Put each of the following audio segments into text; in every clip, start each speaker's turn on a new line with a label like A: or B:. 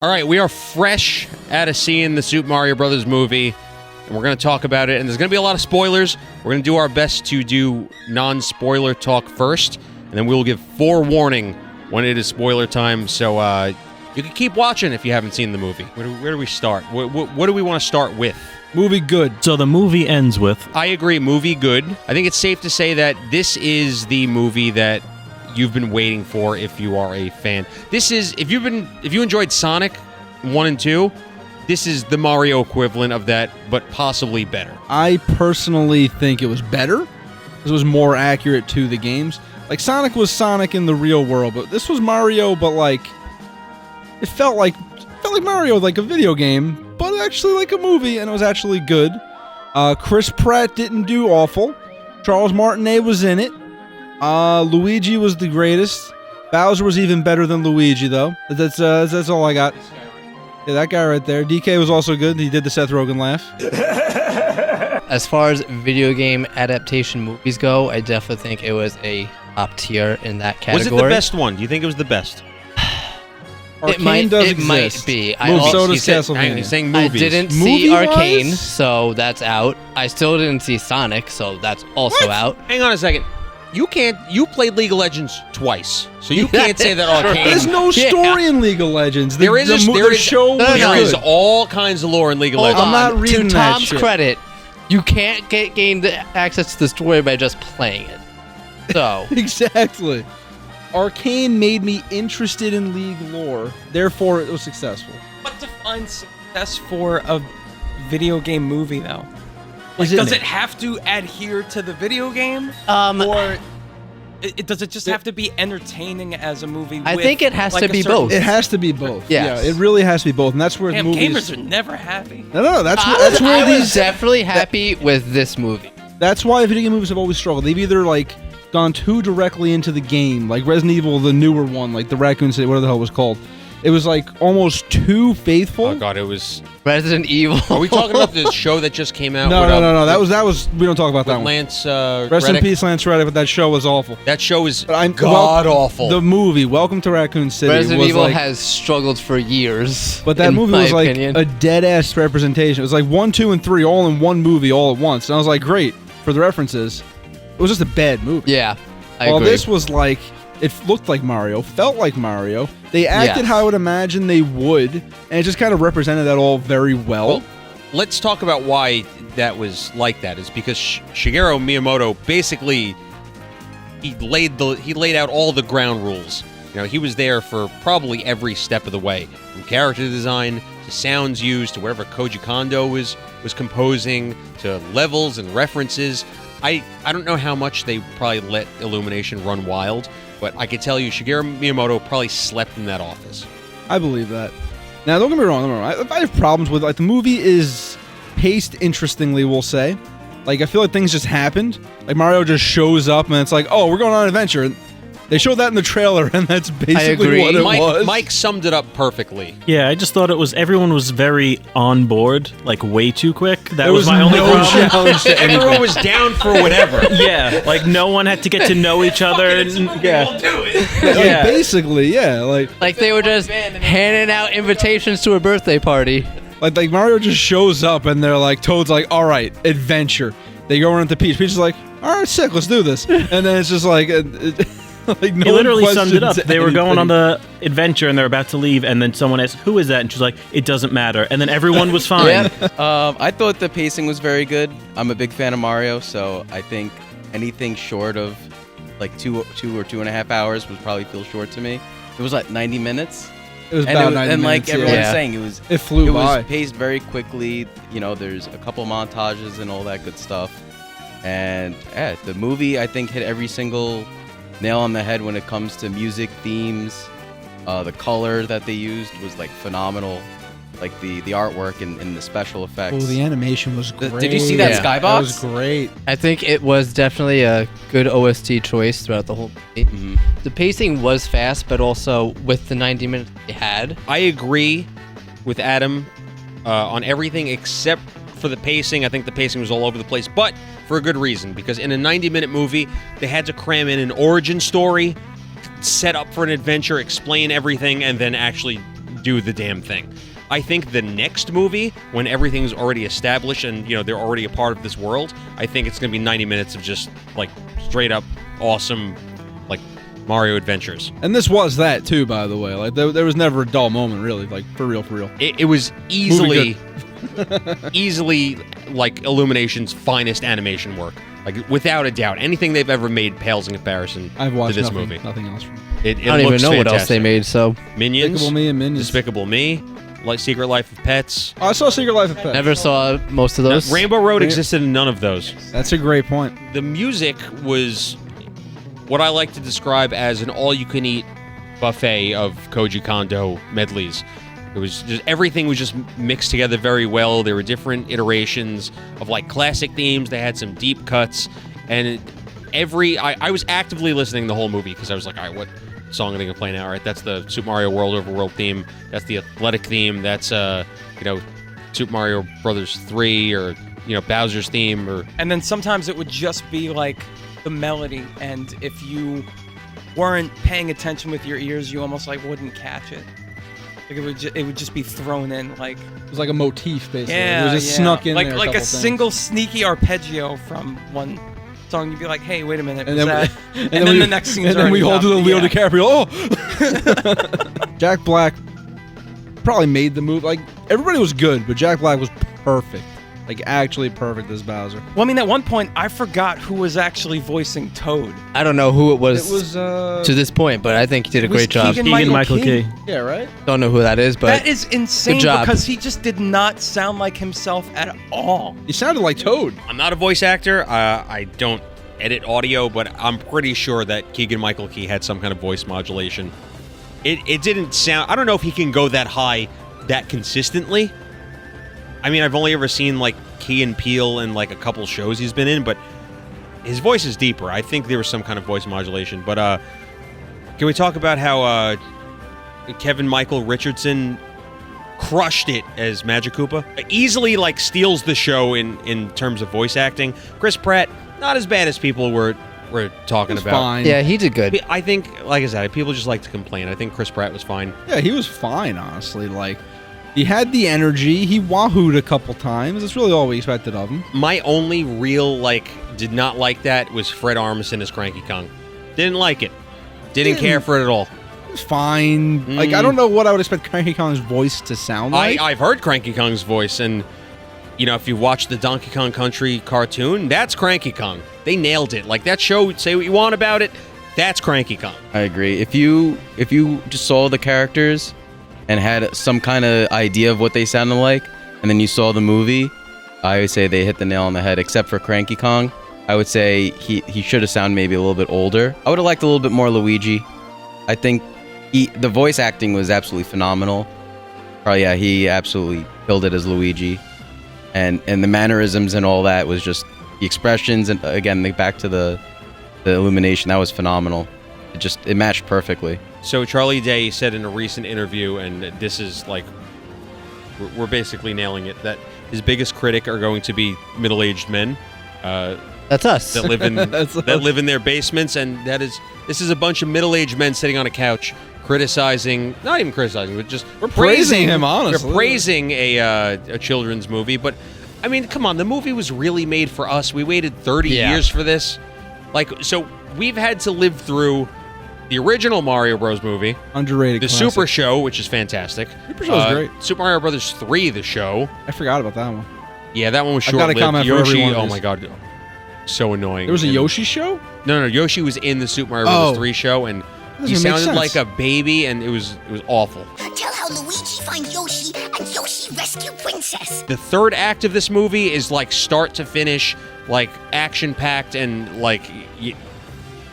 A: All right, we are fresh out of seeing the Super Mario Brothers movie, and we're going to talk about it. And there's going to be a lot of spoilers. We're going to do our best to do non-spoiler talk first, and then we will give forewarning when it is spoiler time. So you can keep watching if you haven't seen the movie. Where do we start? What do we want to start with?
B: Movie good.
C: So the movie ends with...
A: I agree, movie good. I think it's safe to say that this is the movie that you've been waiting for if you are a fan. This is, if you enjoyed Sonic 1 and 2, this is the Mario equivalent of that, but possibly better.
B: I personally think it was better. This was more accurate to the games. Like, Sonic was Sonic in the real world, but this was Mario, but like, it felt like Mario, like a video game, but actually like a movie, and it was actually good. Chris Pratt didn't do awful. Charles Martinet was in it. Luigi was the greatest. Bowser was even better than Luigi, though. That's all I got. Yeah, that guy right there. DK was also good. He did the Seth Rogen laugh.
D: As far as video game adaptation movies go, I definitely think it was a top tier in that category.
A: Was it the best one? Do you think it was the best?
D: It might be.
B: So does Castlevania.
A: He's saying movies.
D: I didn't see Arcane, so that's out. I still didn't see Sonic, so that's also out.
A: Hang on a second. You played League of Legends twice, so you can't say that Arcane.
B: There's no story in League of Legends.
A: There is all kinds of lore in League of Legends.
B: I'm not reading
D: to
B: that
D: Tom's
B: shit.
D: credit, you can't gain the access to the story by just playing it. So
B: Exactly. Arcane made me interested in League lore, therefore it was successful.
E: What defines success for a video game movie, though? Like,
B: Is it-
E: does it have to adhere to the video game, or does it just have to be entertaining as a movie?
D: I
E: with,
D: think it has
E: like,
D: to
E: a
D: be
E: certain-
D: both.
B: It has to be both.
D: Yes.
B: Yeah, it really has to be both, and that's where
E: Damn,
B: movies.
E: gamers are never happy.
B: No, that's
D: I
B: where
D: was
B: these.
D: definitely happy with this movie.
B: That's why video game movies have always struggled. They've either like gone too directly into the game, like Resident Evil, the newer one, like the Raccoon City, whatever the hell it was called. It was like almost too faithful.
A: Oh god, it was.
D: Resident Evil.
A: Are we talking about the show that just came out?
B: No. That was. We don't talk about that one.
A: Lance.
B: Rest in
A: Reddick?
B: peace, Lance Reddick. But that show was awful.
A: That show is
B: But
A: god awful.
B: The movie, Welcome to Raccoon City,
D: Resident
B: was
D: Evil
B: like,
D: has struggled for years.
B: but that
D: in
B: movie
D: my
B: was like
D: opinion.
B: a dead ass representation. It was like 1, 2, and 3 all in one movie all at once. And I was like, great for the references. It was just a bad movie.
D: Yeah, I
B: While
D: agree.
B: this was like, it looked like Mario, felt like Mario. They acted
D: Yes.
B: how I would imagine they would, and it just kind of represented that all very well.
A: Well, let's talk about why that was like that. Is because Shigeru Miyamoto basically he laid out all the ground rules. You know, he was there for probably every step of the way, from character design to sounds used to whatever Koji Kondo was composing to levels and references. I don't know how much they probably let Illumination run wild, but I could tell you Shigeru Miyamoto probably slept in that office.
B: I believe that. Now, don't get me wrong. I have problems with like the movie is paced interestingly. We'll say, like I feel like things just happened. Like Mario just shows up and it's like, oh, we're going on an adventure. And they showed that in the trailer, and that's basically
D: agree.
B: what it was.
A: Mike summed it up perfectly.
C: Yeah, I just thought everyone was very on board, like way too quick. That
B: There
C: was my only
B: no
C: problem.
B: challenge to anything.
A: Everyone was down for whatever.
C: Yeah, like no one had to get to know each other. And, yeah,
B: Like,
C: yeah.
B: basically, yeah.
D: Like they were just handing out invitations to a birthday party.
B: Like Mario just shows up, and they're like, Toad's like, all right, adventure. They go around to Peach. Peach is like, all right, sick, let's do this. And then it's just like. Like no
C: He literally
B: one
C: summed it up.
B: questions
C: They were going on
B: anything.
C: the adventure and they're about to leave, and then someone asked, "Who is that?" And she's like, "It doesn't matter." And then everyone was fine.
D: Yeah.
F: I thought the pacing was very good. I'm a big fan of Mario, so I think anything short of like two or 2.5 hours would probably feel short to me. It was like 90 minutes.
B: It was
F: and
B: about
F: it was,
B: 90
F: and like
B: minutes,
F: everyone's
D: yeah.
F: saying,
B: It flew by.
F: was paced very quickly. You know, there's a couple montages and all that good stuff. And yeah, the movie I think hit every single nail on the head when it comes to music, themes. The color that they used was like phenomenal. Like the artwork and the special effects.
B: Oh, the animation was great.
F: Did you see that
D: Yeah.
F: skybox?
B: That was great.
D: I think it was definitely a good OST choice throughout the whole movie.
F: Mhm.
D: The pacing was fast, but also with the 90 minutes they had.
A: I agree with Adam on everything except for the pacing. I think the pacing was all over the place, but for a good reason, because in a 90-minute movie, they had to cram in an origin story, set up for an adventure, explain everything, and then actually do the damn thing. I think the next movie, when everything's already established and, you know, they're already a part of this world, I think it's going to be 90 minutes of just, like, straight up awesome, like, Mario adventures.
B: And this was that, too, by the way. Like, there was never a dull moment, really. Like, for real, for real.
A: It was easily, easily, like, Illumination's finest animation work. Like, without a doubt. Anything they've ever made pales in comparison
B: I've watched
A: to this
B: nothing,
A: movie.
B: nothing else from
A: It
D: I don't even
A: looks
D: know what else
A: fantastic.
D: they made. So
A: Minions.
B: Despicable Me and Minions.
A: Despicable Me. Like Secret Life of Pets.
B: Oh, I saw Secret Life of Pets.
D: never saw most of those.
A: Rainbow Road existed in none of those.
B: That's a great point.
A: The music was what I like to describe as an all-you-can-eat buffet of Koji Kondo medleys. It was just everything was just mixed together very well. There were different iterations of like classic themes. They had some deep cuts, and I was actively listening the whole movie because I was like, all right, what song are they gonna play now? All right, that's the Super Mario World Overworld theme. That's the athletic theme. That's you know, Super Mario Brothers 3 or you know Bowser's theme or.
E: And then sometimes it would just be like the melody, and if you weren't paying attention with your ears, you almost like wouldn't catch it. Like it would just be thrown in like.
B: It was like a motif, basically.
E: Yeah,
B: it was just snuck in
E: like
B: there.
E: like a
B: couple things.
E: single sneaky arpeggio from one song. You'd be like, hey, wait a minute,
B: And
E: was
B: then,
E: that? And then the next scene's
B: and then we
E: already
B: hold to the Leo
E: up. Yeah.
B: DiCaprio. Oh, Jack Black probably made the move. Like everybody was good, but Jack Black was perfect. Like actually perfect as Bowser.
E: Well, I mean, at one point, I forgot who was actually voicing Toad.
D: I don't know who it was,
B: It was
D: to this point, but I think he did a
E: was
D: great job.
E: Keegan-Michael Key.
B: yeah, right.
D: Don't know who that is, but
E: That is insane
D: good job.
E: because he just did not sound like himself at all.
B: He sounded like Toad.
A: I'm not a voice actor. I don't edit audio, but I'm pretty sure that Keegan-Michael Key had some kind of voice modulation. It didn't sound. I don't know if he can go that high that consistently. I mean, I've only ever seen like Key and Peele in like a couple shows he's been in, but his voice is deeper. I think there was some kind of voice modulation. But can we talk about how Kevin Michael Richardson crushed it as Magic Koopa? Easily like steals the show in terms of voice acting. Chris Pratt, not as bad as people were talking
B: He was
A: about.
B: fine.
D: yeah, he did good.
A: I think, like I said, people just like to complain. I think Chris Pratt was fine.
B: Yeah, he was fine, honestly. Like, he had the energy. He wahooed a couple times. That's really all we expected of him.
A: My only real, did not like that was Fred Armisen as Cranky Kong. Didn't like it. Didn't care for it at all.
B: It was fine. Like, I don't know what I would expect Cranky Kong's voice to sound like.
A: I've heard Cranky Kong's voice, and, you know, if you watch the Donkey Kong Country cartoon, that's Cranky Kong. They nailed it. Like, that show, say what you want about it, that's Cranky Kong.
F: I agree. If you just saw the characters and had some kind of idea of what they sounded like, and then you saw the movie, I would say they hit the nail on the head. Except for Cranky Kong, I would say he should have sounded maybe a little bit older. I would have liked a little bit more Luigi. I think the voice acting was absolutely phenomenal. Oh yeah, he absolutely killed it as Luigi, and the mannerisms and all that was just the expressions, and again back to the illumination, that was phenomenal. It matched perfectly.
A: So Charlie Day said in a recent interview, and this is like, we're basically nailing it, that his biggest critic are going to be middle-aged men
D: That's us.
A: that live in
B: That's
A: that
B: us.
A: live in their basements, and this is a bunch of middle-aged men sitting on a couch criticizing, not even criticizing, but just
B: We're praising him, honestly.
A: We're praising a children's movie, but I mean, come on, the movie was really made for us. We waited 30
D: Yeah.
A: years for this. Like, so we've had to live through the original Mario Bros. Movie,
B: Underrated
A: the
B: classic.
A: Super Show, which is fantastic.
B: Super Show's great.
A: Super Mario Brothers 3, the show.
B: I forgot about that one.
A: Yeah, that one was
B: I've got a
A: short-lived.
B: comment for every
A: Yoshi,
B: one of
A: oh
B: these.
A: my god, so annoying.
B: There was a
A: And-
B: Yoshi show?
A: No, Yoshi was in the Super Mario Bros.
B: Oh.
A: 3 show, and he
B: Doesn't make
A: sounded like
B: sense.
A: a baby, and it was awful.
G: Tell how Luigi finds Yoshi and Yoshi rescue Princess.
A: The third act of this movie is like start to finish, like action-packed, and like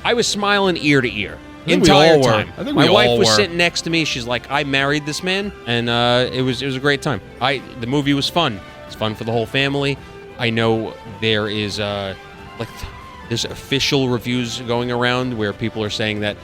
A: I was smiling ear to ear
B: I think we
A: entire
B: all were.
A: time.
B: I think
A: My
B: we
A: wife
B: all
A: was
B: were.
A: sitting next to me. She's like, "I married this man," and it was a great time. The movie was fun. It's fun for the whole family. I know there is there's official reviews going around where people are saying that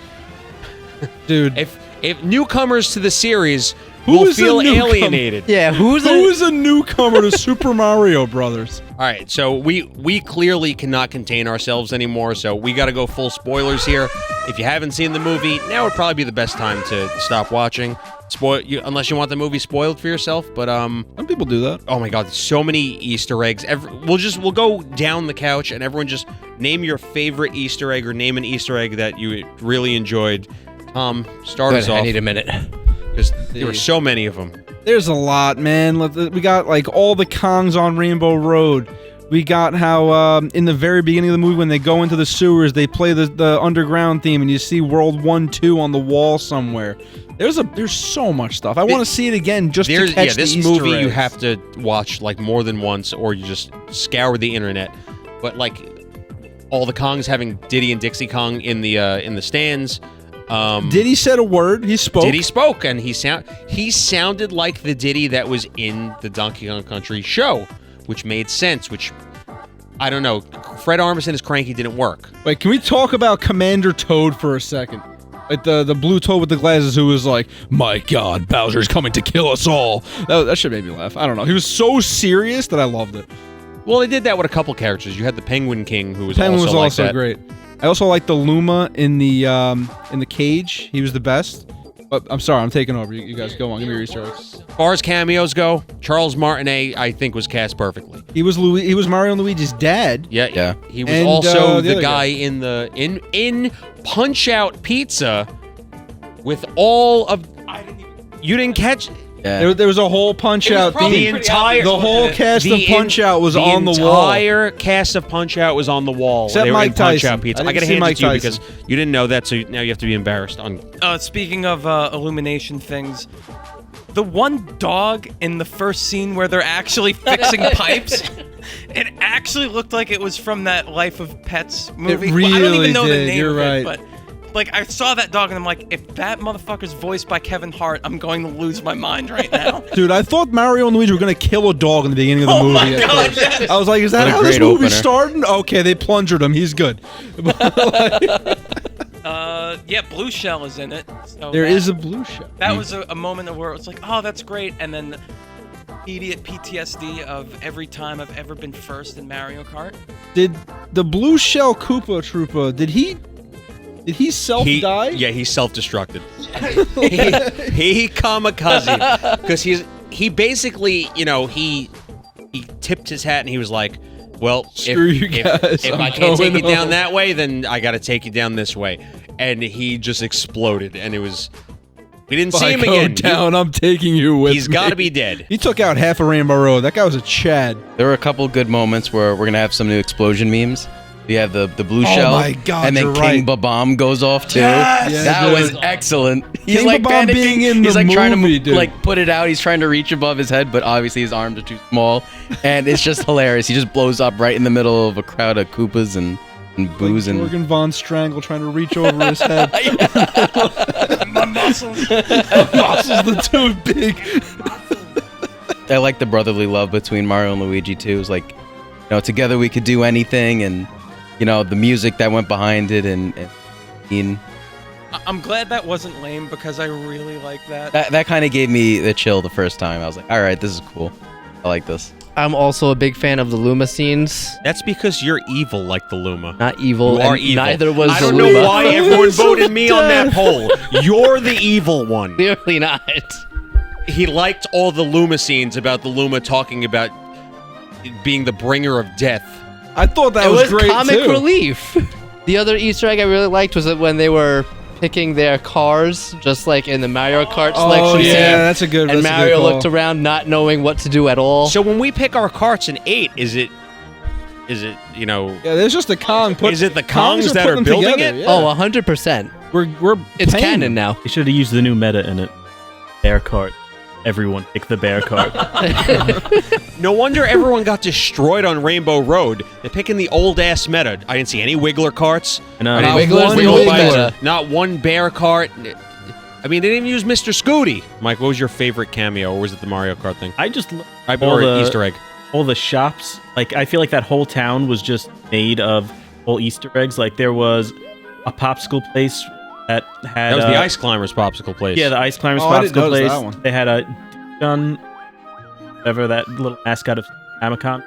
B: Dude.
A: if newcomers to the series will
B: is a
A: feel
B: newcomer?
A: alienated.
D: Yeah,
B: Who is a newcomer to Super Mario Brothers?
A: All right, so we clearly cannot contain ourselves anymore, so we got to go full spoilers here. If you haven't seen the movie, now would probably be the best time to stop watching. Unless you want the movie spoiled for yourself, but
B: Some people do that.
A: oh my god, so many Easter eggs. We'll go down the couch and everyone just name your favorite Easter egg or name an Easter egg that you really enjoyed. Tom, start us
D: Good,
A: off.
D: I need a minute.
A: Because there were so many of them.
B: There's a lot, man. We got like all the Kongs on Rainbow Road. We got how in the very beginning of the movie when they go into the sewers, they play the underground theme, and you see World 1, 2 on the wall somewhere. There's so much stuff. I want to see it again just to catch
A: this
B: the Easter
A: movie you
B: eggs.
A: have to watch like more than once, or you just scour the internet. But like all the Kongs having Diddy and Dixie Kong in the stands.
B: Diddy said a word. He spoke.
A: Diddy spoke, and he sounded like the Diddy that was in the Donkey Kong Country show, which made sense. Which I don't know. Fred Armisen as Cranky didn't work.
B: Wait, can we talk about Commander Toad for a second? Like the blue toad with the glasses who was like, "My God, Bowser's coming to kill us all." That shit made me laugh. I don't know. He was so serious that I loved it.
A: Well, they did that with a couple characters. You had the Penguin King, who was
B: Penguin
A: also
B: was
A: like
B: also
A: that.
B: great. I also liked the Luma in the cage. He was the best. But I'm sorry, I'm taking over. You guys go on. Give me your Easter eggs.
A: As far as cameos go, Charles Martinet, I think, was cast perfectly.
B: He was Mario and Luigi's dad.
A: Yeah. He was
B: And,
A: also
B: the
A: the
B: other
A: guy in Punch Out Pizza with all of. You didn't catch.
F: Yeah.
B: There was a whole Punch Out
A: The
B: theme.
A: entire
B: The whole cast of Punch Out was on the wall.
A: The entire cast of Punch Out was on the wall.
B: Except
A: they were
B: Mike
A: in Punch
B: Tyson.
A: Out Pizza.
B: I
A: I
B: didn't
A: gotta
B: see
A: hand
B: Mike
A: it to you
B: Tyson.
A: because you didn't know that, so now you have to be embarrassed.
E: Speaking of illumination things, the one dog in the first scene where they're actually fixing pipes, it actually looked like it was from that Life of Pets movie. I don't
B: really
E: even know the
B: did.
E: name
B: You're
E: of it,
B: right.
E: but like I saw that dog and I'm like, if that motherfucker's voiced by Kevin Hart, I'm going to lose my mind right now.
B: Dude, I thought Mario and Luigi were gonna kill a dog in the beginning of the movie.
E: my
B: at
E: God,
B: first.
E: yes.
B: I was like, is that
F: What a
B: how this
F: great
B: movie's
F: opener.
B: starting? Okay, they plungered him. He's good.
E: Yeah, Blue Shell is in it. So
B: There is a blue shell.
E: that was a moment where it was like, oh, that's great, and then immediate PTSD of every time I've ever been first in Mario Kart.
B: Did the blue shell Koopa Troopa? Did he self die?
A: Yeah, he self-destructed. he kamikaze because he basically, he tipped his hat and he was like, well,
B: Screw you guys,
A: if
B: I'm
A: I can't take
B: going
A: it down
B: home.
A: that way, then I got to take you down this way. And he just exploded, and it was. We didn't see
B: If I
A: him
B: go
A: again.
B: down, I'm taking you with
A: He's
B: me.
A: got to be dead.
B: He took out half of Rainbow Road. That guy was a Chad.
F: There were a couple good moments where we're gonna have some new explosion memes. We have the blue
B: Oh
F: shell,
B: my God,
F: and then
B: you're
F: King
B: right.
F: Babam goes off too.
B: Yes!
F: That
B: Yeah,
F: was
B: dude.
F: excellent. He's
B: King
F: like
B: Babam
F: panicking.
B: being in
F: He's
B: the
F: like trying
B: movie,
F: to
B: dude.
F: like put it out. He's trying to reach above his head, but obviously his arms are too small, and it's just hilarious. He just blows up right in the middle of a crowd of Koopas and Boos and
B: Morgan Von Strangle trying to reach over his head.
E: My muscles.
B: Muscles the too big.
F: I like the brotherly love between Mario and Luigi too. It's like, together we could do anything, and the music that went behind it, and
E: I'm glad that wasn't lame because I really like that.
F: that kind of gave me the chill the first time. I was like, all right, this is cool. I like this.
D: I'm also a big fan of the Luma scenes.
A: That's because you're evil like the Luma.
D: Not evil.
A: You are
D: and
A: evil.
D: Neither was
A: I
D: the
A: don't
D: Luma.
A: know why everyone voted me on that poll. You're the evil one.
D: Clearly not.
A: He liked all the Luma scenes about the Luma talking about being the bringer of death.
B: I thought that
D: It was
B: great
D: comic
B: too.
D: relief. The other Easter egg I really liked was that when they were picking their cars, just like in the Mario Kart selection
B: Oh
D: scene,
B: yeah, that's a good.
D: and
B: that's a
D: Mario
B: good call.
D: looked around not knowing what to do at all.
A: So when we pick our carts in 8, is it
B: Yeah, there's just a Kong.
A: Is it the Kongs that are
B: putting them
A: building
B: together,
A: it?
B: yeah.
D: Oh, 100%.
B: we're
D: It's
B: paying
D: canon
B: them.
D: now.
C: They should have used the new meta in it. Bear cart. Everyone pick the bear cart.
A: No wonder everyone got destroyed on Rainbow Road. They're picking the old ass meta. I didn't see any Wiggler carts.
C: And,
A: I
B: Not
A: didn't
B: Wiggler's
A: one
B: the old
A: Wiggler.
B: meta.
A: Not one bear cart. I mean, they didn't even use Mr. Scooty. Mike, what was your favorite cameo, or was it the Mario Kart thing?
C: I just
A: Or Easter egg.
C: all the shops. Like, I feel like that whole town was just made of whole Easter eggs. Like, there was a popsicle place that had
A: That was the Ice Climbers popsicle place.
C: Yeah, the Ice Climbers
B: Oh, I didn't
C: popsicle
B: notice
C: place.
B: that one.
C: They had a gun, whatever that little mascot of Amicom.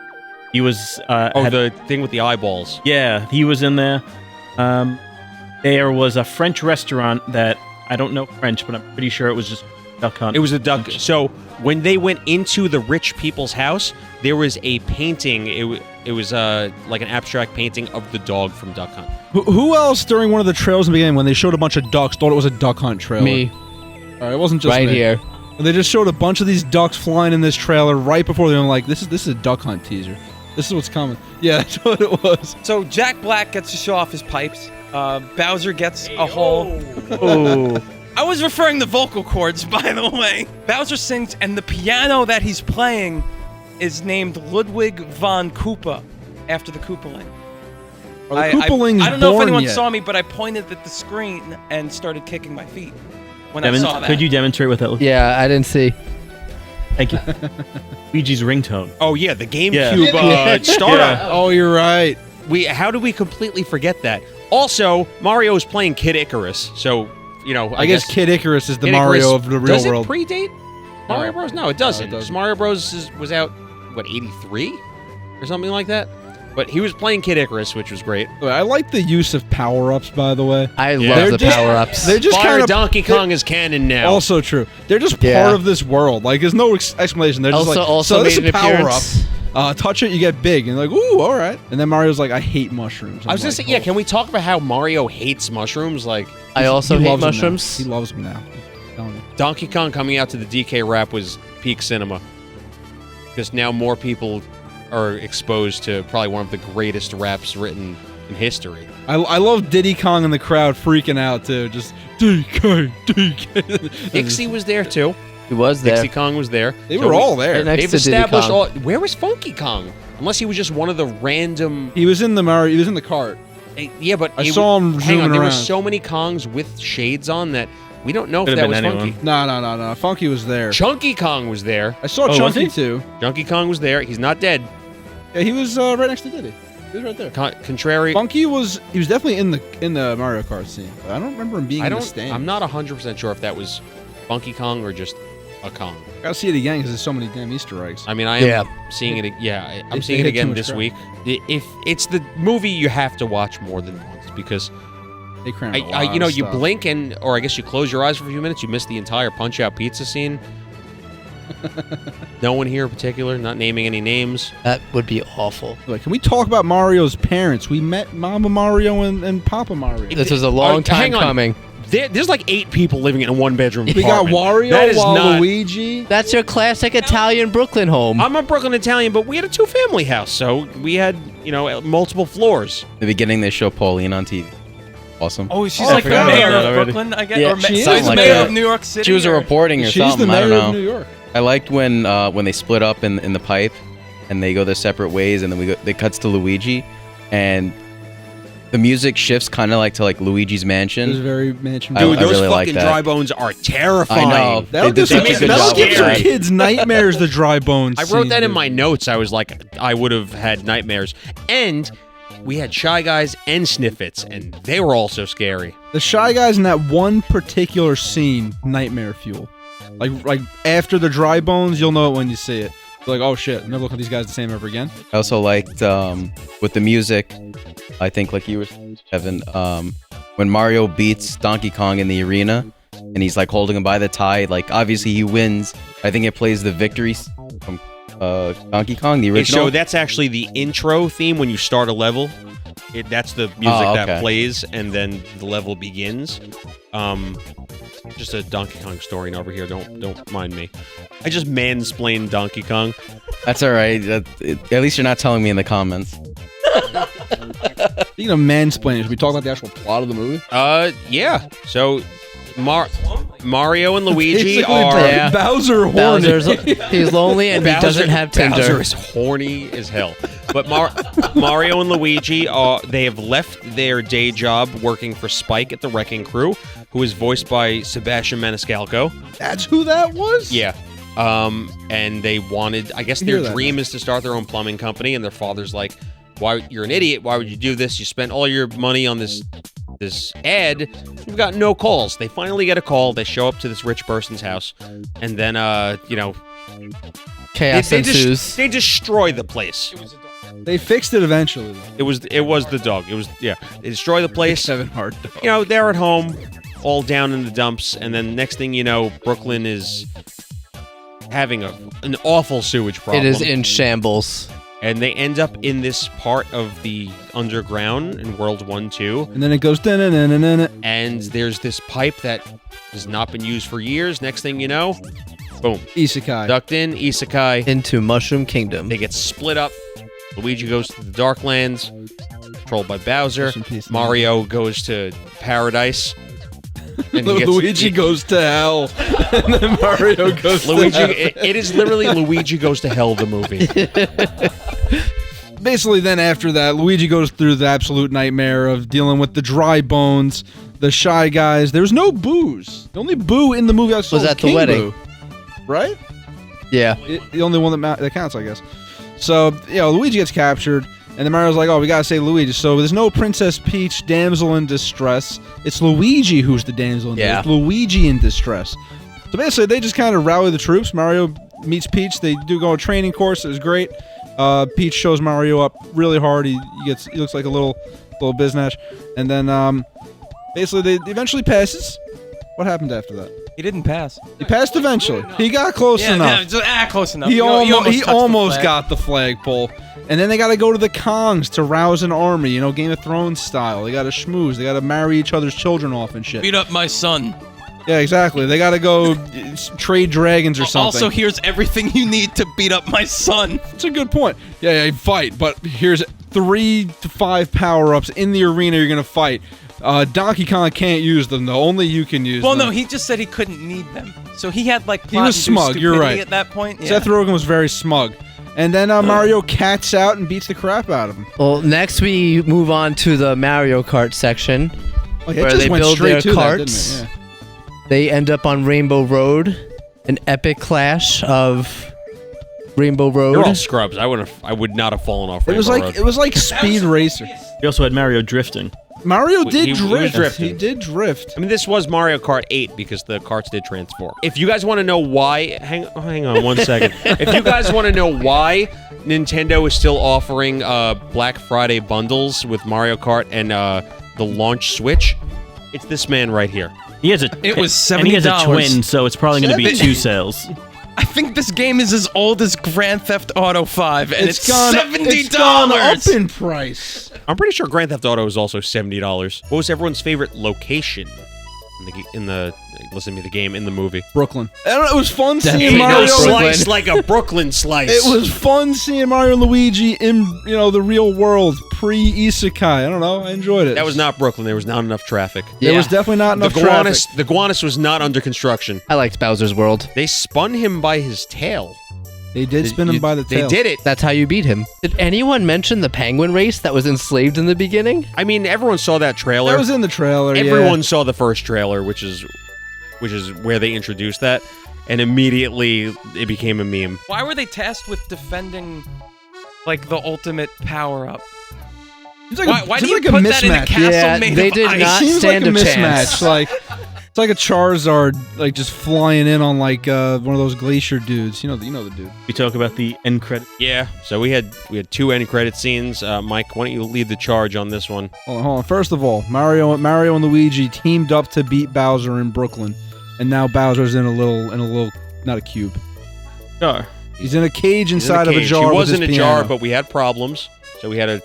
C: He was had
A: the thing with the eyeballs.
C: Yeah, he was in there. There was a French restaurant that I don't know French, but I'm pretty sure it was just Duck Hunt.
A: It was a duck. So when they went into the rich people's house, there was a painting. It was like an abstract painting of the dog from Duck Hunt.
B: Who else during one of the trails in the beginning when they showed a bunch of ducks thought it was a duck hunt trailer?
D: Me,
B: All right, it wasn't just
D: right
B: me.
D: here.
B: And they just showed a bunch of these ducks flying in this trailer right before they were like, this is a duck hunt teaser. This is what's coming. Yeah, that's what it was.
E: So Jack Black gets to show off his pipes. Bowser gets a hole.
C: Oh.
E: I was referring to vocal cords, by the way. Bowser sings, and the piano that he's playing is named Ludwig von Koopa, after the Koopaling.
B: Are the Koopalings
E: I don't know if
B: born
E: anyone
B: yet?
E: saw me, but I pointed at the screen and started kicking my feet when I saw that.
C: Could you demonstrate what that looked
D: Yeah, I didn't see.
C: Thank you. Luigi's ringtone.
A: Oh yeah, the GameCube startup.
C: Yeah.
B: Oh, you're right.
A: How did we completely forget that? Also, Mario is playing Kid Icarus, so
B: I guess Kid Icarus is the
A: Kid
B: Mario
A: Icarus-
B: of the real
A: does
B: world.
A: it predate Mario Bros? No, it doesn't. 'Cause Mario Bros was out, what, 83 or something like that. But he was playing Kid Icarus, which was great.
B: I like the use of power-ups, by the way.
D: I
A: Yeah.
D: love
B: They're
D: the
B: just-
D: power-ups.
B: They're just
A: Fire
B: kind of
A: Donkey Kong is canon now.
B: Also true. They're just
D: Yeah.
B: part of this world. Like, there's no explanation. They're just
D: Also
B: so this
D: made
B: is
D: an
B: a power-up.
D: appearance.
B: Touch it, you get big. And like, ooh, all right. And then Mario's like, I hate mushrooms.
A: I was
B: I'm
A: gonna say,
B: like,
A: yeah.
B: oh.
A: Can we talk about how Mario hates mushrooms? Like
D: I also
B: He
D: hate
B: loves them now.
D: mushrooms.
B: He loves them now. I'm telling you.
A: Donkey Kong coming out to the DK rap was peak cinema, because now more people are exposed to probably one of the greatest raps written in history.
B: I love Diddy Kong in the crowd freaking out too. Just DK, DK.
A: Dixie was there too.
D: He was there.
A: Dixie Kong was there.
B: They were all there.
D: Right next
A: They've
D: to Diddy
A: established
D: Kong.
A: Where was Funky Kong? Unless he was just one of the random.
B: He was in the Mario. He was in the cart.
A: Yeah, but
B: I saw him
A: hang on,
B: zooming
A: there were
B: around.
A: so many Kongs with shades on that we don't know if
C: Could've
A: that
C: been
A: was
C: anyone.
A: Funky.
B: No. Funky was there.
A: Chunky Kong was there.
B: I saw
C: Oh, was
B: Chunky
C: he?
B: too.
A: Chunky Kong was there. He's not dead.
B: Yeah, he was right next to Diddy. He was right there.
A: Contrary,
B: Funky was. He was definitely in the Mario Kart scene. But I don't remember him being
A: I
B: in the
A: don't.
B: stand.
A: I'm not 100% sure if that was Funky Kong or just a Kong.
B: Gotta see it again because there's so many damn Easter eggs.
A: I mean, I am
D: Yeah.
A: seeing it. Yeah, I'm
B: They
A: seeing it
B: hit too
A: again
B: much
A: this
B: crap.
A: week. If it's the movie you have to watch more than once, because
B: They crammed a lot
A: you
B: of stuff.
A: blink or I guess you close your eyes for a few minutes, you miss the entire Punch Out Pizza scene. No one here in particular, not naming any names.
D: That would be awful.
B: Like, can we talk about Mario's parents? We met Mama Mario and Papa Mario.
D: This was a long time
A: hang on.
D: coming.
A: There's like 8 people living in a 1-bedroom
B: We got
A: apartment.
B: Wario,
A: That is not.
B: Waluigi.
D: That's your classic Italian Brooklyn home.
A: I'm a Brooklyn Italian, but we had a 2-family house, so we had multiple floors.
F: In the beginning, they show Pauline on TV. Awesome.
E: Oh, she's
B: Oh,
E: like
B: I
E: the
B: forgot
E: mayor
F: about that
E: of
F: already.
E: Brooklyn, I guess.
F: Yeah,
E: or
B: she is.
E: she's
F: Something
E: the
F: like
E: mayor
F: that.
E: of New York City.
F: She was a
E: or-
F: reporting or
B: She's
F: something.
B: the
F: I
B: mayor
F: don't know.
B: of New York.
F: I liked when they split up in the pipe, and they go their separate ways, and then they cuts to Luigi, and the music shifts kind of to Luigi's
B: It was
F: mansion.
B: very mansion.
F: I
A: Dude, those
F: really like
A: fucking
F: that.
A: dry bones are terrifying.
F: I know.
B: That'll
F: They
B: give
F: did
B: some,
F: such a good
B: that'll
F: job
B: give
F: with
B: some
F: that.
B: kids nightmares. The dry bones.
A: I wrote
B: scene,
A: that in
B: dude.
A: my notes. I was like, I would have had nightmares. And we had Shy Guys and Sniffits, and they were also scary.
B: The Shy Guys in that one particular scene, nightmare fuel. Like after the dry bones, you'll know it when you see it. You're like, oh shit, never look at these guys the same ever again.
F: I also liked with the music. I think like you were saying, Evan, when Mario beats Donkey Kong in the arena, and he's like holding him by the tie. Like obviously he wins. I think it plays the victory from Donkey Kong, the original.
A: So that's actually the intro theme when you start a level. That's the music that
F: okay.
A: plays, and then the level begins. Just a Donkey Kong story over here. Don't mind me. I just mansplained Donkey Kong.
F: That's all right. At least you're not telling me in the comments.
B: Speaking of mansplaining, should we talk about the actual plot of the movie?
A: Yeah. So Mario and Luigi
B: Basically,
A: are.
B: Bowser horny.
D: He's lonely and he doesn't have Tinder.
A: Bowser is horny as hell. But Mario and Luigi they have left their day job working for Spike at the Wrecking Crew, who is voiced by Sebastian Maniscalco.
B: That's who that was?
A: Yeah. And they wanted, I guess
B: hear
A: their
B: that
A: dream is to start their own plumbing company, and their father's like, "Why? You're an idiot. Why would you do this? You spent all your money on this this ad, we've got no calls. They finally get a call. They show up to this rich person's house, and then
D: Chaos ensues.
A: they destroy the place.
B: They fixed it eventually, though.
A: It was the dog. They destroy the place.
B: Kevin Hart dog.
A: They're at home, all down in the dumps, and then next thing you know, Brooklyn is having an awful sewage problem.
D: It is in shambles.
A: And they end up in this part of the underground in World 1, 2.
B: And then it goes da-na-na-na-na.
A: And there's this pipe that has not been used for years. Next thing you know, boom.
B: Isekai.
A: Ducked in, Isekai.
D: Into Mushroom Kingdom.
A: They get split up. Luigi goes to the Darklands, controlled by Bowser.
B: Rest in peace,
A: Mario goes to Paradise. And
B: Luigi goes to hell. And then Mario goes to hell.
A: It is literally Luigi Goes to Hell, the movie.
B: Basically, then after that, Luigi goes through the absolute nightmare of dealing with the dry bones, the shy guys. There's no booze. The only boo in the movie I saw
D: Was at the
B: King
D: wedding.
B: Boo, right?
D: Yeah.
B: The only one that counts, I guess. So, Luigi gets captured, and then Mario's like, oh, we gotta save Luigi. So there's no Princess Peach damsel in distress. It's Luigi who's the damsel in distress. Luigi in distress. So basically, they just kind of rally the troops. Mario meets Peach. They do go a training course. It was great. Peach shows Mario up really hard. He looks like a little biznatch. And then basically, they eventually passes. What happened after that?
E: He didn't pass.
B: He passed eventually. He got close enough.
E: Yeah, just, close enough.
B: He almost
E: touched the flag.
B: got the flagpole. And then they got to go to the Kongs to rouse an army, Game of Thrones style. They got to schmooze. They got to marry each other's children off and shit.
E: Beat up my son.
B: Yeah, exactly. They got to go trade dragons or something.
E: Also, here's everything you need to beat up my son.
B: That's a good point. Yeah, fight. But here's 3 to 5 power-ups in the arena you're going to fight. Donkey Kong can't use them, though. Only you can use them.
E: Well, no, he just said he couldn't need them. So he had, plot
B: he was smug, you're right.
E: At that point. Yeah.
B: Seth Rogen was very smug. And then Mario cats out and beats the crap out of him.
D: Well, next we move on to the Mario Kart section, where they
B: went
D: build
B: straight
D: their
B: to that,
D: karts.
B: didn't it? Yeah.
D: They end up on Rainbow Road, an epic clash of Rainbow Road.
A: They're all scrubs. I would not have fallen off.
B: It was like Speed Racer.
C: We also had Mario drifting.
B: Mario did
A: He was
B: drift.
A: drifting.
B: He did drift.
A: I mean, this was Mario Kart 8 because the carts did transform. If you guys want to know why, hang on one second. If you guys want to know why Nintendo is still offering Black Friday bundles with Mario Kart and the launch Switch, it's this man right here.
C: He has
E: It was
C: and he has a
E: $70.
C: twin, so it's probably going to be 2 sales.
E: I think this game is as old as Grand Theft Auto 5, and it's $70.
B: It's gone up in price.
A: I'm pretty sure Grand Theft Auto is also $70. What was everyone's favorite location in the movie?
B: Brooklyn. I don't know, it was fun seeing
D: Definitely
B: Mario.
D: not
A: Slice like a Brooklyn slice.
B: It was fun seeing Mario and Luigi in the real world pre-Isekai. I don't know. I enjoyed it.
A: That was not Brooklyn. There was not enough traffic.
B: There was definitely not enough traffic.
A: The Gowanus was not under construction.
D: I liked Bowser's World.
A: They spun him by his tail.
B: They did spin him by the tail.
A: They did it.
D: That's how you beat him. Did anyone mention the penguin race that was enslaved in the beginning?
A: I mean, everyone saw that trailer.
B: That was in the trailer.
A: Everyone saw the first trailer, which is where they introduced that, and immediately it became a meme.
E: Why were they tasked with defending, the ultimate power-up? Why do you put that in a castle made
D: they
E: of
D: did
E: ice?
D: not
B: Seems
D: stand
B: like a
D: a
B: mismatch.
D: chance.
B: It's like a Charizard, just flying in on one of those glacier dudes. You know the dude.
C: We talk about the end credit.
A: Yeah. So we had 2 end credit scenes. Mike, why don't you lead the charge on this one?
B: Hold on. First of all, Mario and Luigi teamed up to beat Bowser in Brooklyn, and now Bowser's in a little, not a cube.
C: Sure.
B: He's in a cage
A: He's in a
B: inside of a
A: cage.
B: jar.
A: He was
B: with
A: in a
B: his
A: jar,
B: piano.
A: but we had problems, so we had to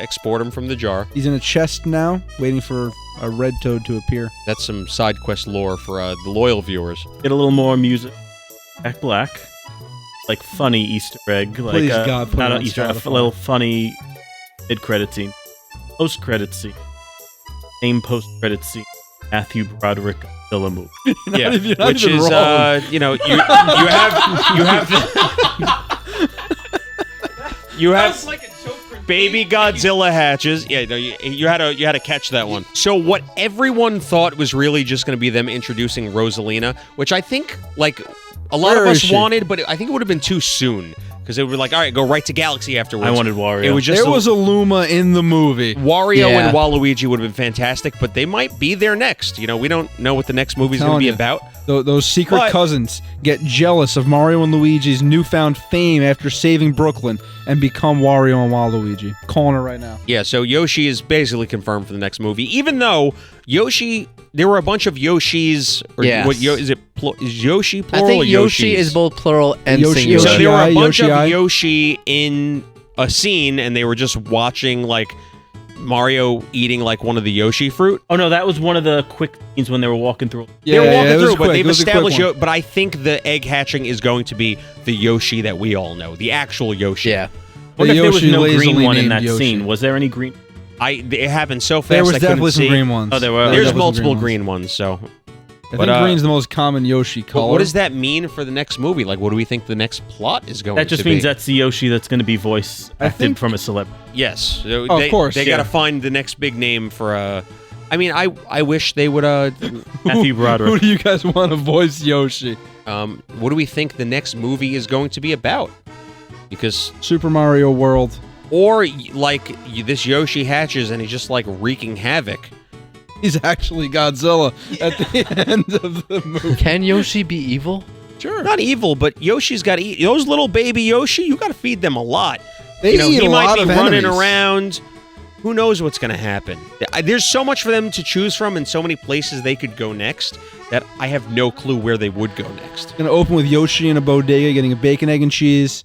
A: export him from the jar.
B: He's in a chest now, waiting for a red toad to appear.
A: That's some Sidequest lore for the loyal viewers.
C: Get a little more music. Jack Black. Like funny Easter egg.
B: Please, God, put
C: not
B: it
C: an
B: on
C: Easter egg, a
B: Spotify.
C: little funny mid-credit scene. Post-credit scene. Same post-credit scene. Matthew Broderick Philemon.
A: Yeah,
B: you're not
A: which
B: even
A: is
B: wrong.
A: you have baby Godzilla hatches. Yeah, no, you had to catch that one. So what everyone thought was really just going to be them introducing Rosalina, which I think a lot
B: Where
A: of
B: is
A: us
B: she?
A: wanted, but I think it would have been too soon. because it would be like, all right, go right to Galaxy afterwards.
C: I wanted Wario.
A: It was just
B: There was a Luma in the movie.
A: Wario
D: Yeah.
A: and Waluigi would have been fantastic, but they might be there next. You know, we don't know what the next movie's going to be
B: Telling you.
A: about.
B: Those secret
A: But-
B: cousins get jealous of Mario and Luigi's newfound fame after saving Brooklyn and become Wario and Waluigi. Calling it right now.
A: Yeah, so Yoshi is basically confirmed for the next movie, even though Yoshi, there were a bunch of Yoshis. Or
D: Yes.
A: what, is Yoshi
D: I
A: plural
D: think
A: or
D: Yoshi
A: Yoshis?
D: is both plural and
B: Yoshi-
D: singular.
A: So there were a
B: Yoshi-I,
A: bunch
B: Yoshi-I.
A: of Yoshi in a scene, and they were just watching like Mario eating like one of the Yoshi fruit.
C: Oh no, that was one of the quick scenes when they were walking through.
A: They were walking
B: it was
A: through, but
B: quick.
A: they've
B: It was a quick
A: established.
B: one.
A: But I think the egg hatching is going to be the Yoshi that we all know, the actual Yoshi.
D: Yeah.
C: I wonder if there was
B: Yoshi
C: no green
B: lazily
C: one in
B: named
C: that
B: Yoshi.
C: scene. Was there any green?
A: It happened so fast.
B: There was
A: I couldn't
B: definitely some
A: see.
B: green ones.
C: Oh, there were.
A: There's
B: definitely some
A: multiple
B: ones.
A: green ones. So,
B: I
A: But,
B: think green's the most common Yoshi color.
A: what does that mean for the next movie? Like, what do we think the next plot is going to be?
C: That just means that's the Yoshi that's going to be voice
B: I
C: acted
B: think-
C: from a celebrity.
A: Yes. So
B: Oh, of course,
A: They
B: yeah.
A: got to find the next big name for. I mean, I wish they would.
C: Matthew
B: Who
C: Broderick.
B: do you guys want to voice Yoshi?
A: What do we think the next movie is going to be about? Because
B: Super Mario World.
A: or like this Yoshi hatches and he's just like wreaking havoc.
B: He's actually Godzilla at the end of the movie.
D: Can Yoshi be evil?
B: Sure.
A: Not evil, but Yoshi's got to eat. Those little baby Yoshi, you got to feed them a lot.
B: They
A: You know,
B: eat
A: he
B: a
A: might
B: lot
A: be
B: of
A: running
B: enemies.
A: around. Who knows what's going to happen? There's so much for them to choose from and so many places they could go next that I have no clue where they would go next.
B: Gonna open with Yoshi in a bodega getting a bacon, egg, and cheese.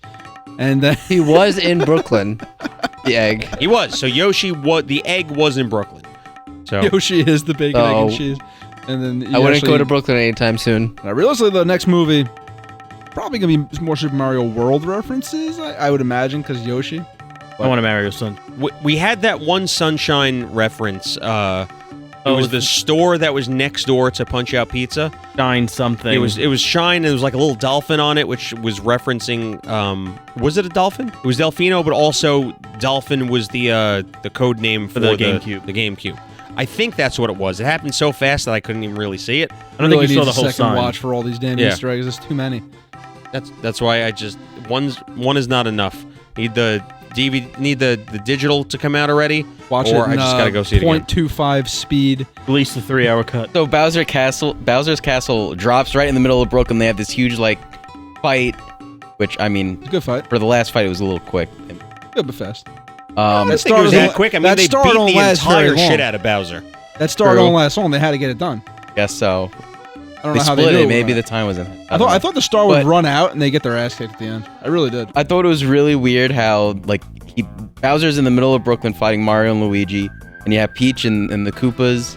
B: And then
D: He was in Brooklyn. The egg.
A: He was. So Yoshi, the egg was in Brooklyn. So
B: Yoshi is the bacon, egg, and
D: Oh.
B: cheese. And then
D: I wouldn't go to Brooklyn anytime soon.
B: Now, realistically, the next movie probably gonna be more Super Mario World references. I would imagine because Yoshi.
C: I want to marry your son.
A: we had that one Sunshine reference. It was the store that was next door to Punch Out Pizza.
C: Shine something.
A: It was Shine, and there was like a little dolphin on it, which was referencing. Was it a dolphin? It was Delfino, but also Dolphin was the code name for
C: the GameCube.
A: The GameCube. I think that's what it was. It happened so fast that I couldn't even really see it.
C: I don't
B: really
C: think you saw
B: needs
C: the
B: a
C: whole
B: second
C: sign.
B: watch for all these damn
A: Yeah.
B: Easter eggs. There's too many.
A: That's why I just one is not enough. Need the DVD, need the digital to come out already.
B: Watch
A: or
B: it. In,
A: I just gotta go see it again.
B: 0.25 speed.
C: Release the 3-hour cut.
F: So Bowser's Castle drops right in the middle of Brooklyn. They have this huge like fight, which I mean,
B: It's a good fight.
F: for the last fight, it was a little quick.
B: Good but fast.
A: I
B: That
A: think it was
B: star
A: that quick. I mean,
B: that
A: they
B: star
A: beat
B: don't
A: the
B: last very
A: entire
B: long.
A: shit out of Bowser.
B: That star
F: True.
B: don't last long. They had to get it done.
F: Guess so.
B: I don't
F: They
B: know how
F: split
B: they do
F: it.
B: it.
F: Maybe
B: with
F: the time wasn't.
B: that. I thought the star would
F: But-
B: run out and they get their ass kicked at the end. I really did.
F: I thought it was really weird how like Bowser's in the middle of Brooklyn fighting Mario and Luigi, and you have Peach and the Koopas.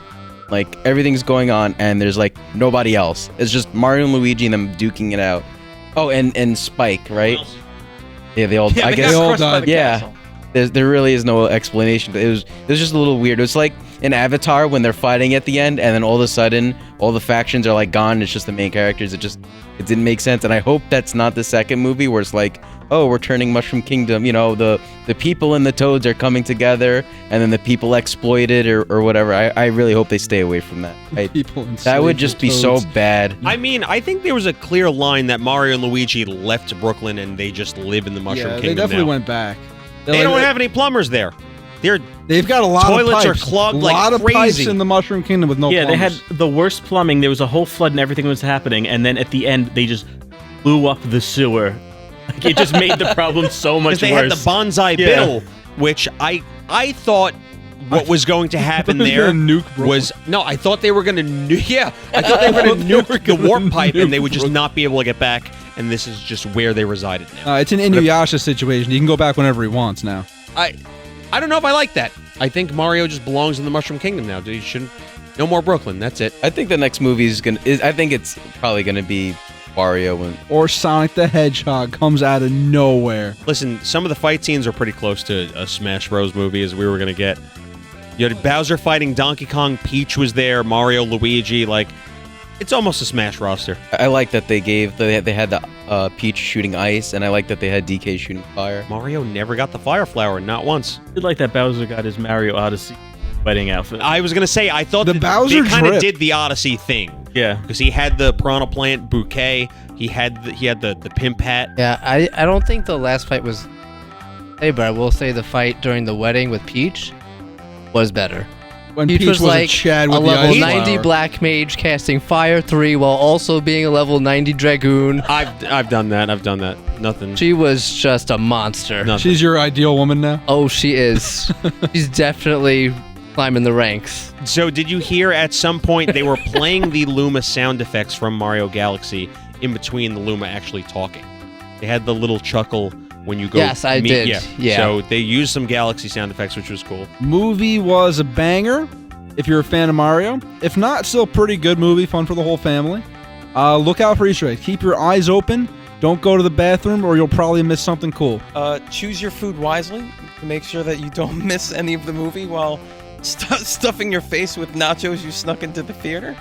F: Like everything's going on, and there's like nobody else. It's just Mario and Luigi and them duking it out. Oh, and Spike, right? Yeah, they all.
E: Yeah,
F: I
E: they
F: guess
E: got
B: all
E: crushed by
B: died.
E: the
F: Yeah.
E: castle.
F: there really is no explanation. It was just a little weird. It's like in Avatar when they're fighting at the end, and then all of a sudden all the factions are like gone. It's just the main characters. It didn't make sense. And I hope that's not the second movie where it's like, oh, we're turning Mushroom Kingdom. You know, the people and the Toads are coming together, and then the people exploit it or whatever. I really hope they stay away from that.
B: People
F: That would just be so bad.
A: I mean, I think there was a clear line that Mario and Luigi left Brooklyn and they just live in the Mushroom
B: Yeah,
A: Kingdom
B: they definitely
A: now.
B: went back.
A: They don't have any plumbers there.
B: They've got a lot
A: Toilets
B: of
A: are
B: pipes.
A: clogged
B: a
A: like
B: lot of
A: crazy.
B: pipes in the Mushroom Kingdom with no
C: Yeah, they
B: plumbers.
C: had the worst plumbing. There was a whole flood and everything was happening, and then at the end they just blew up the sewer. Like, it just made the problem so much
A: Because they
C: worse.
A: had the bonsai
C: Yeah.
A: bill, which I thought what was going to happen
B: They were
A: there
B: gonna nuke Brooklyn.
A: was I thought they were going to I thought they were going to nuke the warp pipe and they would just not be able to get back, and this is just where they resided now.
B: It's an Inuyasha situation. You can go back whenever he wants now.
A: I don't know if I like that. I think Mario just belongs in the Mushroom Kingdom now. Dude, you shouldn't. No more Brooklyn. That's it.
F: I think the next movie I think it's probably gonna be Wario and
B: Or Sonic the Hedgehog comes out of nowhere.
A: Listen, some of the fight scenes are pretty close to a Smash Bros. Movie as we were going to get. You had Bowser fighting Donkey Kong, Peach was there, Mario, Luigi. Like, it's almost a Smash roster.
F: I like that they had the Peach shooting ice, and I like that they had DK shooting fire.
A: Mario never got the Fire Flower, not once.
C: I did like that Bowser got his Mario Odyssey fighting outfit.
A: I was going to say, I thought
B: The
A: that
B: Bowser
A: they kind of
B: drip.
A: did the Odyssey thing.
C: Yeah.
A: because he had the piranha plant bouquet. He had the pimp hat.
D: Yeah, I don't think the last fight was. Hey, but I will say the fight during the wedding with Peach was better.
B: When
D: Peach was
B: a
D: like
B: Chad
D: a
B: with the
D: level
B: ice
D: 90
B: flower.
D: black mage casting Fire 3 while also being a level 90 Dragoon.
A: I've done that. Nothing.
D: She was just a monster.
A: Nothing.
B: She's your ideal woman now.
D: Oh, she is. She's definitely climbing the ranks.
A: So did you hear at some point they were playing the Luma sound effects from Mario Galaxy in between the Luma actually talking? They had the little chuckle when you go.
D: Yes, I did. Yeah.
A: So they used some Galaxy sound effects, which was cool.
B: Movie was a banger if you're a fan of Mario. If not, still pretty good movie, fun for the whole family. Look out for Easter eggs. Keep your eyes open. Don't go to the bathroom or you'll probably miss something cool.
E: Choose your food wisely to make sure that you don't miss any of the movie while stuffing your face with nachos you snuck into the theater.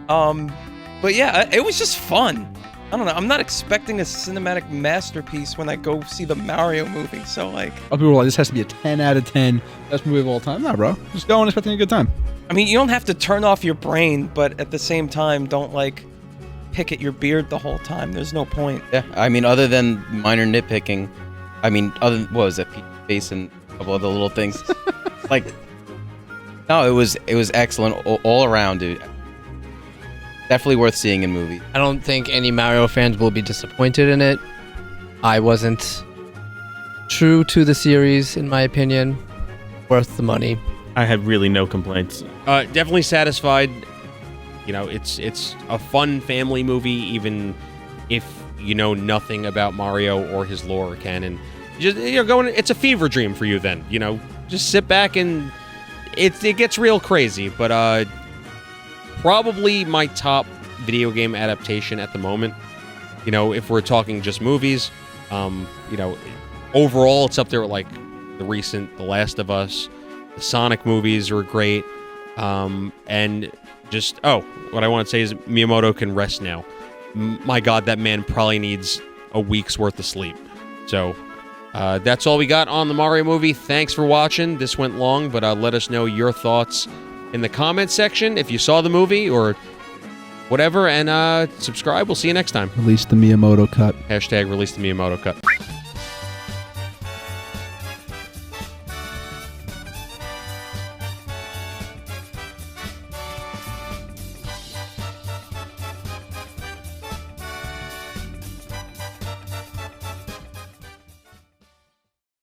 E: But yeah, it was just fun. I don't know. I'm not expecting a cinematic masterpiece when I go see the Mario movie. So like,
B: Other people are like, this has to be a 10 out of 10 best movie of all time. Nah, bro. Just go and expecting a good time.
E: I mean, you don't have to turn off your brain, but at the same time, don't like pick at your beard the whole time. There's no point.
F: Yeah, I mean, other than minor nitpicking, I mean, what was that? Peach face and a couple other little things. Like, no, it was excellent all around, dude. Definitely worth seeing in movie.
D: I don't think any Mario fans will be disappointed in it. I wasn't true to the series, in my opinion. Worth the money.
C: I had really no complaints.
A: Definitely satisfied. You know, it's a fun family movie, even if you know nothing about Mario or his lore or canon. You're going. It's a fever dream for you. Then just sit back and it gets real crazy. But probably my top video game adaptation at the moment. If we're talking just movies, overall it's up there with like the recent The Last of Us. The Sonic movies are great. And just, what I want to say is Miyamoto can rest now. My God, that man probably needs a week's worth of sleep. So that's all we got on the Mario movie. Thanks for watching. This went long, but let us know your thoughts in the comments section if you saw the movie or whatever. And subscribe. We'll see you next time.
B: Release the Miyamoto cut.
A: #release the Miyamoto cut.